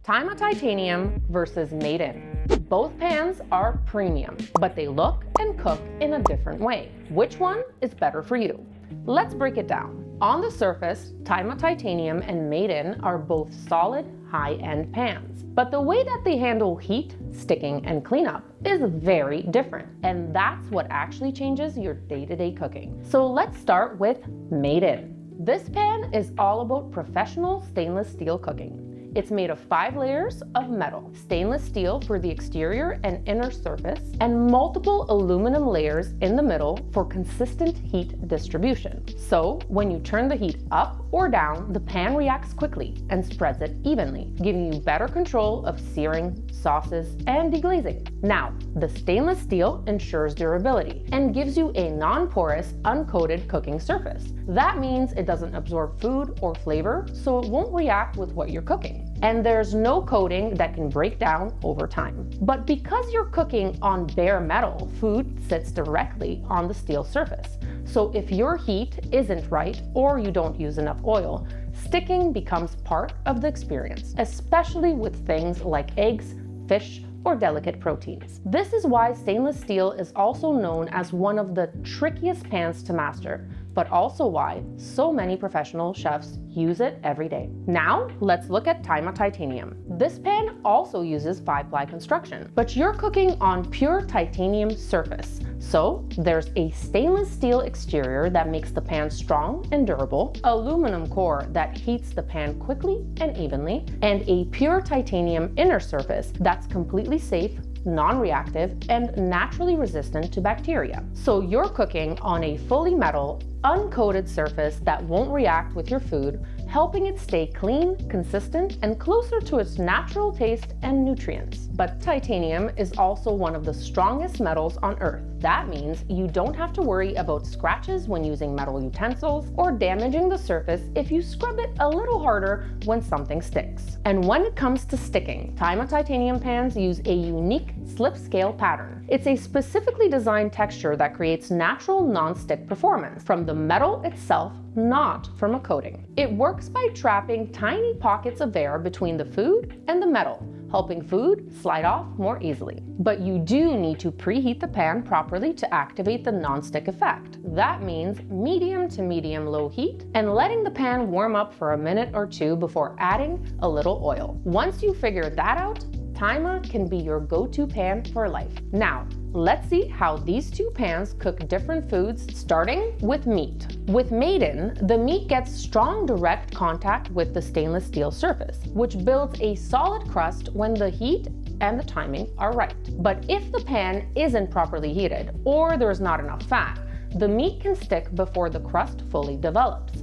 Taima Titanium versus Made In. Both pans are premium, but they look and cook in a different way. Which one is better for you? Let's break it down. On the surface, Taima Titanium and Made In are both solid, high-end pans. But the way that they handle heat, sticking, and cleanup is very different. And that's what actually changes your day-to-day cooking. So let's start with Made In. This pan is all about professional stainless steel cooking. It's made of 5 layers of metal, stainless steel for the exterior and inner surface, and multiple aluminum layers in the middle for consistent heat distribution. So when you turn the heat up or down, the pan reacts quickly and spreads it evenly, giving you better control of searing, sauces, and deglazing. Now, the stainless steel ensures durability and gives you a non-porous, uncoated cooking surface. That means it doesn't absorb food or flavor, so it won't react with what you're cooking. And there's no coating that can break down over time. But because you're cooking on bare metal, food sits directly on the steel surface. So if your heat isn't right or you don't use enough oil, sticking becomes part of the experience, especially with things like eggs, fish, or delicate proteins. This is why stainless steel is also known as one of the trickiest pans to master, but also why so many professional chefs use it every day. Now, let's look at Taima Titanium. This pan also uses 5-ply construction, but you're cooking on pure titanium surface. So there's a stainless steel exterior that makes the pan strong and durable, aluminum core that heats the pan quickly and evenly, and a pure titanium inner surface that's completely safe, non-reactive, and naturally resistant to bacteria. So you're cooking on a fully metal, uncoated surface that won't react with your food, helping it stay clean, consistent, and closer to its natural taste and nutrients. But titanium is also one of the strongest metals on Earth. That means you don't have to worry about scratches when using metal utensils or damaging the surface if you scrub it a little harder when something sticks. And when it comes to sticking, Taima Titanium pans use a unique slip scale pattern. It's a specifically designed texture that creates natural non-stick performance from the metal itself, not from a coating. It works by trapping tiny pockets of air between the food and the metal, helping food slide off more easily. But you do need to preheat the pan properly to activate the non-stick effect. That means medium to medium-low heat and letting the pan warm up for a minute or two before adding a little oil. Once you figure that out, Taima can be your go-to pan for life. Now, let's see how these two pans cook different foods, starting with meat. With Made In, the meat gets strong direct contact with the stainless steel surface, which builds a solid crust when the heat and the timing are right. But if the pan isn't properly heated or there's not enough fat, the meat can stick before the crust fully develops.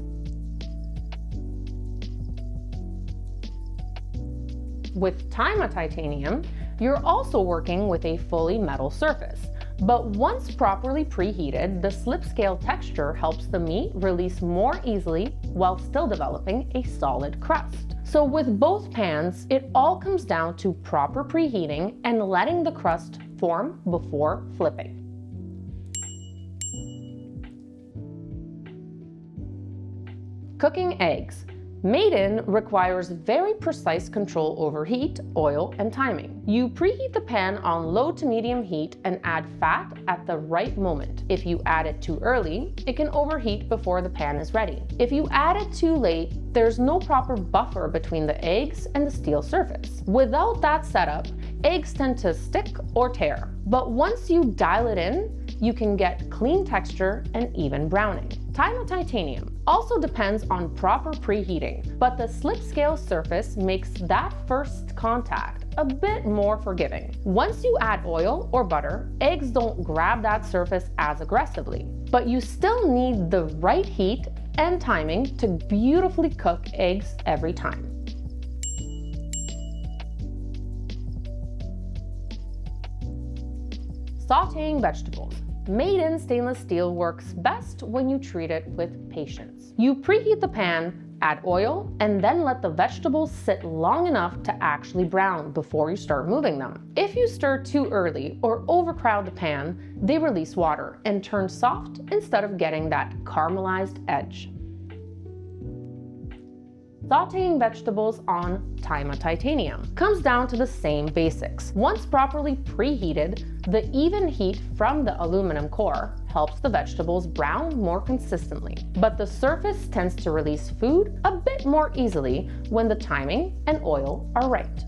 With Taima Titanium, you're also working with a fully metal surface. But once properly preheated, the slip scale texture helps the meat release more easily while still developing a solid crust. So with both pans, it all comes down to proper preheating and letting the crust form before flipping. Cooking eggs. Made In requires very precise control over heat, oil, and timing. You preheat the pan on low to medium heat and add fat at the right moment. If you add it too early, it can overheat before the pan is ready. If you add it too late, there's no proper buffer between the eggs and the steel surface. Without that setup, eggs tend to stick or tear. But once you dial it in, you can get clean texture and even browning. Taima Titanium also depends on proper preheating, but the slip scale surface makes that first contact a bit more forgiving. Once you add oil or butter, eggs don't grab that surface as aggressively, but you still need the right heat and timing to beautifully cook eggs every time. Sautéing vegetables. Made In stainless steel works best when you treat it with patience. You preheat the pan, add oil, and then let the vegetables sit long enough to actually brown before you start moving them. If you stir too early or overcrowd the pan, they release water and turn soft instead of getting that caramelized edge. Sautéing vegetables on Taima Titanium comes down to the same basics. Once properly preheated, the even heat from the aluminum core helps the vegetables brown more consistently. But the surface tends to release food a bit more easily when the timing and oil are right.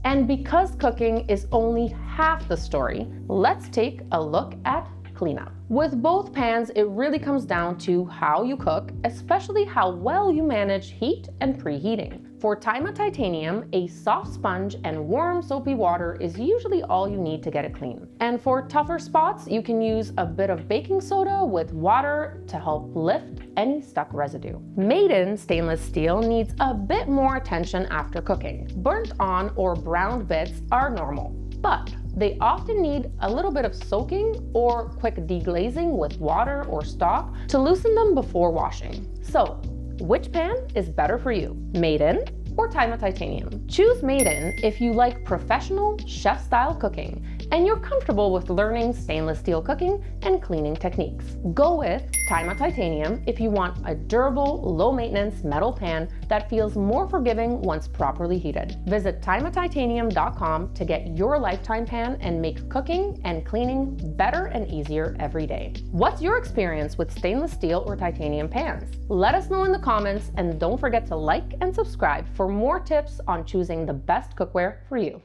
And because cooking is only half the story, let's take a look at cleanup. With both pans, it really comes down to how you cook, especially how well you manage heat and preheating. For Taima Titanium, a soft sponge and warm soapy water is usually all you need to get it clean. And for tougher spots, you can use a bit of baking soda with water to help lift any stuck residue. Maiden stainless steel needs a bit more attention after cooking. Burnt on or browned bits are normal, but they often need a little bit of soaking or quick deglazing with water or stock to loosen them before washing. So, which pan is better for you, Maiden or Taima Titanium? Choose Maiden if you like professional chef-style cooking and you're comfortable with learning stainless steel cooking and cleaning techniques. Go with Taima Titanium if you want a durable, low-maintenance metal pan that feels more forgiving once properly heated. Visit taimatitanium.com to get your lifetime pan and make cooking and cleaning better and easier every day. What's your experience with stainless steel or titanium pans? Let us know in the comments, and don't forget to like and subscribe for more tips on choosing the best cookware for you.